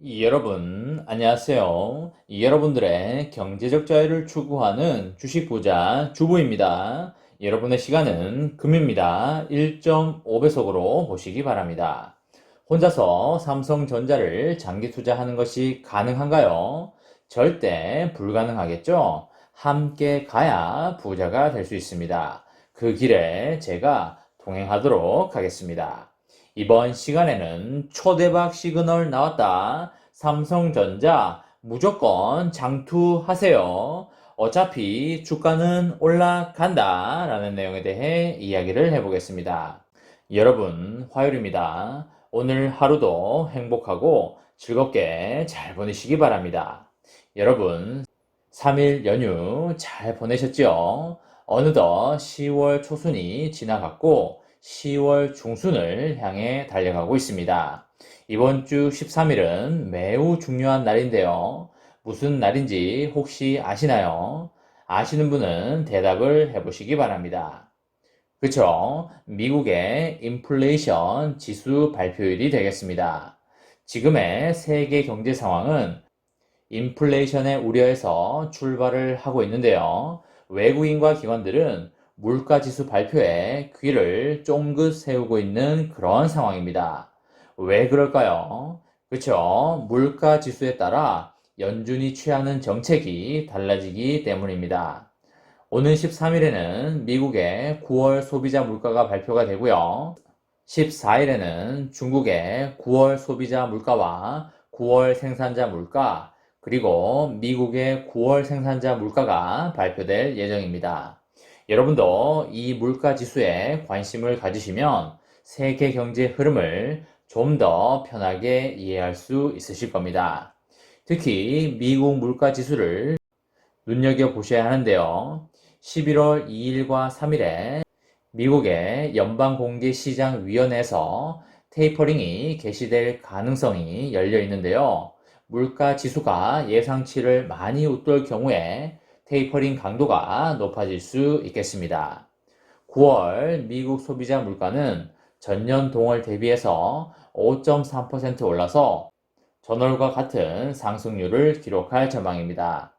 여러분, 안녕하세요. 여러분들의 경제적 자유를 추구하는 주식 부자 주부입니다. 여러분의 시간은 금입니다. 1.5배속으로 보시기 바랍니다. 혼자서 삼성전자를 장기 투자하는 것이 가능한가요? 절대 불가능하겠죠? 함께 가야 부자가 될 수 있습니다. 그 길에 제가 동행하도록 하겠습니다. 이번 시간에는 초대박 시그널 나왔다. 삼성전자 무조건 장투하세요. 어차피 주가는 올라간다. 라는 내용에 대해 이야기를 해보겠습니다. 여러분, 화요일입니다. 오늘 하루도 행복하고 즐겁게 잘 보내시기 바랍니다. 여러분, 3일 연휴 잘 보내셨죠? 어느덧 10월 초순이 지나갔고 10월 중순을 향해 달려가고 있습니다. 이번 주 13일은 매우 중요한 날인데요. 무슨 날인지 혹시 아시나요? 아시는 분은 대답을 해보시기 바랍니다. 그쵸? 미국의 인플레이션 지수 발표일이 되겠습니다. 지금의 세계 경제 상황은 인플레이션의 우려에서 출발을 하고 있는데요. 외국인과 기관들은 물가지수 발표에 귀를 쫑긋 세우고 있는 그런 상황입니다. 왜 그럴까요? 그쵸? 물가지수에 따라 연준이 취하는 정책이 달라지기 때문입니다. 오는 13일에는 미국의 9월 소비자 물가가 발표가 되고요. 14일에는 중국의 9월 소비자 물가와 9월 생산자 물가, 그리고 미국의 9월 생산자 물가가 발표될 예정입니다. 여러분도 이 물가 지수에 관심을 가지시면 세계 경제 흐름을 좀 더 편하게 이해할 수 있으실 겁니다. 특히 미국 물가 지수를 눈여겨보셔야 하는데요. 11월 2일과 3일에 미국의 연방공개시장위원회에서 테이퍼링이 개시될 가능성이 열려 있는데요. 물가 지수가 예상치를 많이 웃돌 경우에 테이퍼링 강도가 높아질 수 있겠습니다. 9월 미국 소비자 물가는 전년 동월 대비해서 5.3% 올라서 전월과 같은 상승률을 기록할 전망입니다.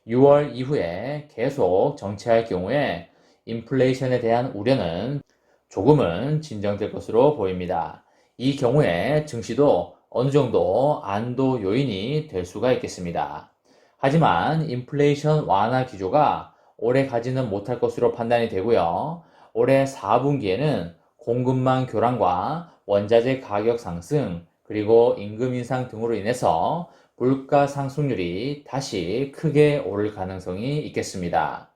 6월 이후에 계속 정체할 경우에 인플레이션에 대한 우려는 조금은 진정될 것으로 보입니다. 이 경우에 증시도 어느 정도 안도 요인이 될 수가 있겠습니다. 하지만 인플레이션 완화 기조가 오래 가지는 못할 것으로 판단이 되고요. 올해 4분기에는 공급망 교란과 원자재 가격 상승, 그리고 임금 인상 등으로 인해서 물가 상승률이 다시 크게 오를 가능성이 있겠습니다.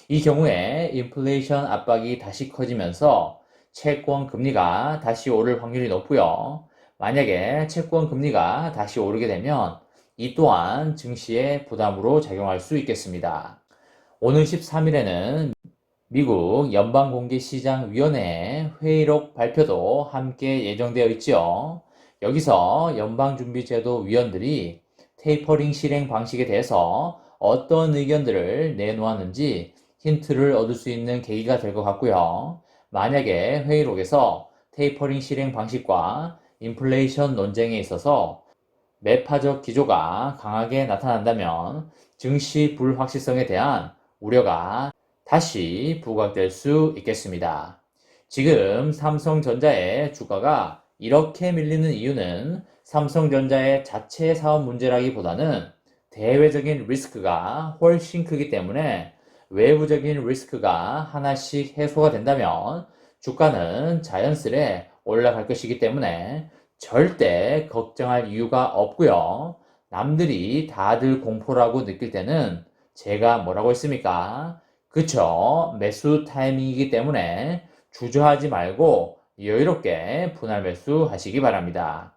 이 경우에 인플레이션 압박이 다시 커지면서 채권 금리가 다시 오를 확률이 높고요. 만약에 채권 금리가 다시 오르게 되면 이 또한 증시의 부담으로 작용할 수 있겠습니다. 오는 13일에는 미국 연방공개시장위원회 회의록 발표도 함께 예정되어 있지요. 여기서 연방준비제도 위원들이 테이퍼링 실행 방식에 대해서 어떤 의견들을 내놓았는지 힌트를 얻을 수 있는 계기가 될 것 같고요. 만약에 회의록에서 테이퍼링 실행 방식과 인플레이션 논쟁에 있어서 매파적 기조가 강하게 나타난다면 증시 불확실성에 대한 우려가 다시 부각될 수 있겠습니다. 지금 삼성전자의 주가가 이렇게 밀리는 이유는 삼성전자의 자체 사업 문제라기보다는 대외적인 리스크가 훨씬 크기 때문에 외부적인 리스크가 하나씩 해소가 된다면 주가는 자연스레 올라갈 것이기 때문에 절대 걱정할 이유가 없고요. 남들이 다들 공포라고 느낄 때는 제가 뭐라고 했습니까? 그쵸? 매수 타이밍이기 때문에 주저하지 말고 여유롭게 분할 매수 하시기 바랍니다.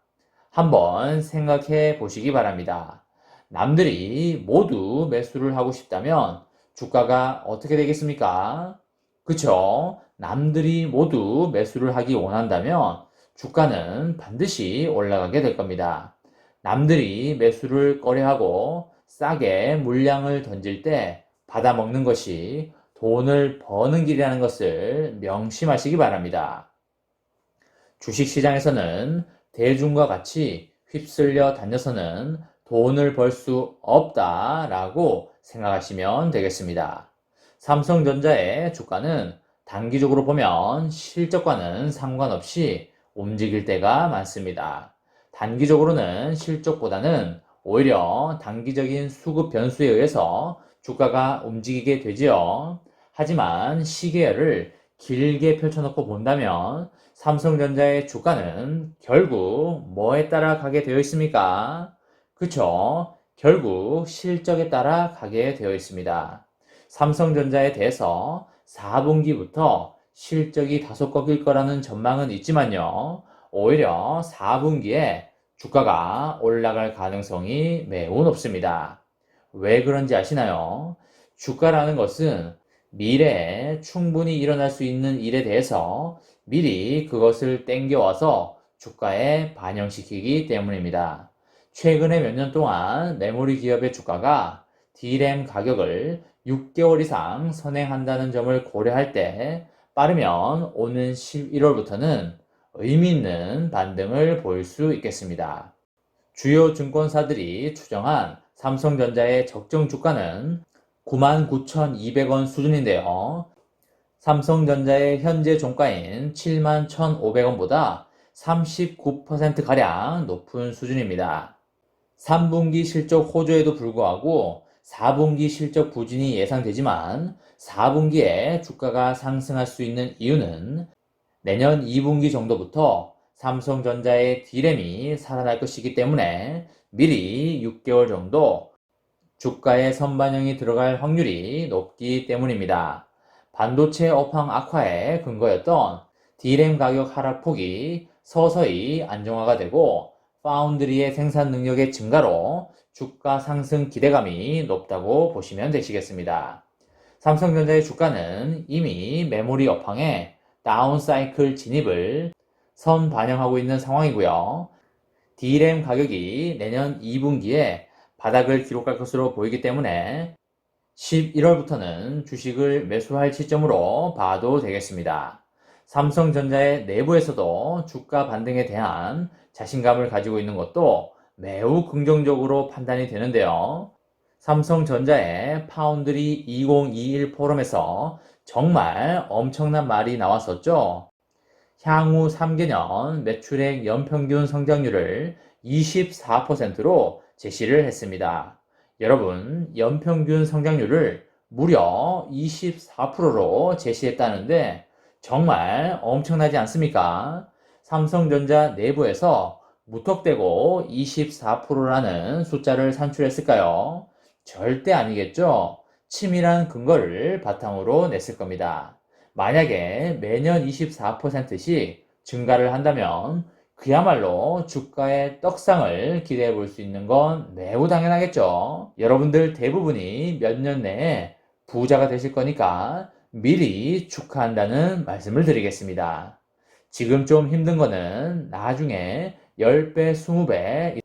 한번 생각해 보시기 바랍니다. 남들이 모두 매수를 하고 싶다면 주가가 어떻게 되겠습니까? 그쵸? 남들이 모두 매수를 하기 원한다면 주가는 반드시 올라가게 될 겁니다. 남들이 매수를 꺼려하고 싸게 물량을 던질 때 받아먹는 것이 돈을 버는 길이라는 것을 명심하시기 바랍니다. 주식시장에서는 대중과 같이 휩쓸려 다녀서는 돈을 벌 수 없다라고 생각하시면 되겠습니다. 삼성전자의 주가는 단기적으로 보면 실적과는 상관없이 움직일 때가 많습니다. 단기적으로는 실적보다는 오히려 단기적인 수급 변수에 의해서 주가가 움직이게 되지요. 하지만 시계열을 길게 펼쳐놓고 본다면 삼성전자의 주가는 결국 뭐에 따라 가게 되어 있습니까? 그쵸? 결국 실적에 따라 가게 되어 있습니다. 삼성전자에 대해서 4분기부터 실적이 다소 꺾일 거라는 전망은 있지만요. 오히려 4분기에 주가가 올라갈 가능성이 매우 높습니다. 왜 그런지 아시나요? 주가라는 것은 미래에 충분히 일어날 수 있는 일에 대해서 미리 그것을 땡겨와서 주가에 반영시키기 때문입니다. 최근에 몇 년 동안 메모리 기업의 주가가 D램 가격을 6개월 이상 선행한다는 점을 고려할 때 빠르면 오는 11월부터는 의미 있는 반등을 보일 수 있겠습니다. 주요 증권사들이 추정한 삼성전자의 적정 주가는 99,200원 수준인데요. 삼성전자의 현재 종가인 71,500원보다 39%가량 높은 수준입니다. 3분기 실적 호조에도 불구하고 4분기 실적 부진이 예상되지만 4분기에 주가가 상승할 수 있는 이유는 내년 2분기 정도부터 삼성전자의 D램이 살아날 것이기 때문에 미리 6개월 정도 주가에 선반영이 들어갈 확률이 높기 때문입니다. 반도체 업황 악화에 근거였던 D램 가격 하락폭이 서서히 안정화가 되고 파운드리의 생산 능력의 증가로 주가 상승 기대감이 높다고 보시면 되시겠습니다. 삼성전자의 주가는 이미 메모리 업황에 다운사이클 진입을 선반영하고 있는 상황이고요. D램 가격이 내년 2분기에 바닥을 기록할 것으로 보이기 때문에 11월부터는 주식을 매수할 시점으로 봐도 되겠습니다. 삼성전자의 내부에서도 주가 반등에 대한 자신감을 가지고 있는 것도 매우 긍정적으로 판단이 되는데요. 삼성전자의 파운드리 2021 포럼에서 정말 엄청난 말이 나왔었죠. 향후 3개년 매출액 연평균 성장률을 24%로 제시를 했습니다. 여러분, 연평균 성장률을 무려 24%로 제시했다는데 정말 엄청나지 않습니까? 삼성전자 내부에서 무턱대고 24%라는 숫자를 산출했을까요? 절대 아니겠죠? 치밀한 근거를 바탕으로 냈을 겁니다. 만약에 매년 24%씩 증가를 한다면 그야말로 주가의 떡상을 기대해 볼 수 있는 건 매우 당연하겠죠. 여러분들 대부분이 몇 년 내에 부자가 되실 거니까 미리 축하한다는 말씀을 드리겠습니다. 지금 좀 힘든 거는 나중에 10배, 20배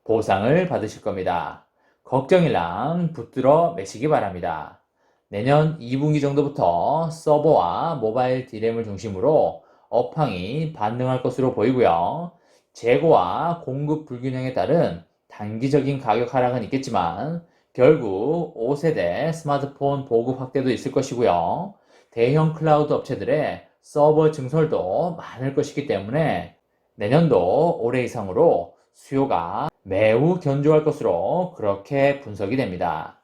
보상을 받으실 겁니다. 걱정일랑 붙들어 매시기 바랍니다. 내년 2분기 정도부터 서버와 모바일 D램을 중심으로 업황이 반등할 것으로 보이고요. 재고와 공급 불균형에 따른 단기적인 가격 하락은 있겠지만 결국 5세대 스마트폰 보급 확대도 있을 것이고요. 대형 클라우드 업체들의 서버 증설도 많을 것이기 때문에 내년도 올해 이상으로 수요가 매우 견조할 것으로 그렇게 분석이 됩니다.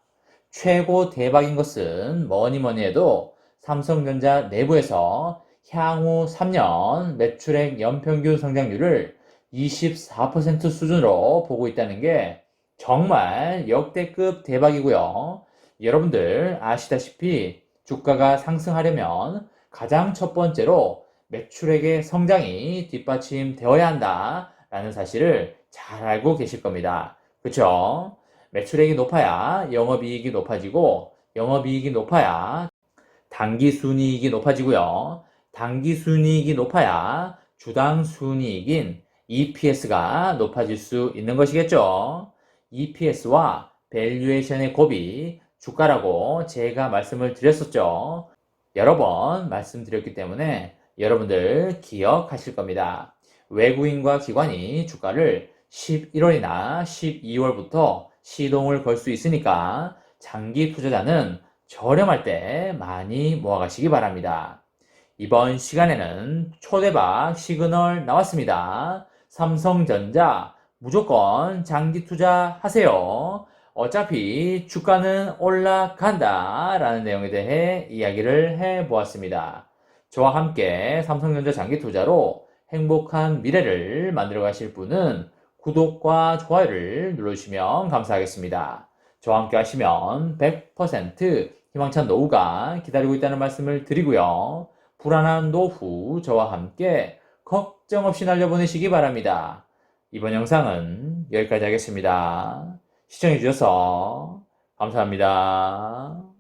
최고 대박인 것은 뭐니 해도 삼성전자 내부에서 향후 3년 매출액 연평균 성장률을 24% 수준으로 보고 있다는 게 정말 역대급 대박이고요. 여러분들 아시다시피 주가가 상승하려면 가장 첫 번째로 매출액의 성장이 뒷받침되어야 한다라는 사실을 잘 알고 계실 겁니다. 그쵸? 매출액이 높아야 영업이익이 높아지고 영업이익이 높아야 당기순이익이 높아지고요. 당기순이익이 높아야 주당 순이익인 EPS가 높아질 수 있는 것이겠죠. EPS와 밸류에이션의 곱이 주가라고 제가 말씀을 드렸었죠. 여러 번 말씀드렸기 때문에 여러분들 기억하실 겁니다. 외국인과 기관이 주가를 11월이나 12월부터 시동을 걸 수 있으니까 장기 투자자는 저렴할 때 많이 모아가시기 바랍니다. 이번 시간에는 초대박 시그널 나왔습니다. 삼성전자 무조건 장기 투자하세요. 어차피 주가는 올라간다 라는 내용에 대해 이야기를 해보았습니다. 저와 함께 삼성전자 장기 투자로 행복한 미래를 만들어 가실 분은 구독과 좋아요를 눌러주시면 감사하겠습니다. 저와 함께 하시면 100% 희망찬 노후가 기다리고 있다는 말씀을 드리고요. 불안한 노후 저와 함께 걱정 없이 날려보내시기 바랍니다. 이번 영상은 여기까지 하겠습니다. 시청해주셔서 감사합니다.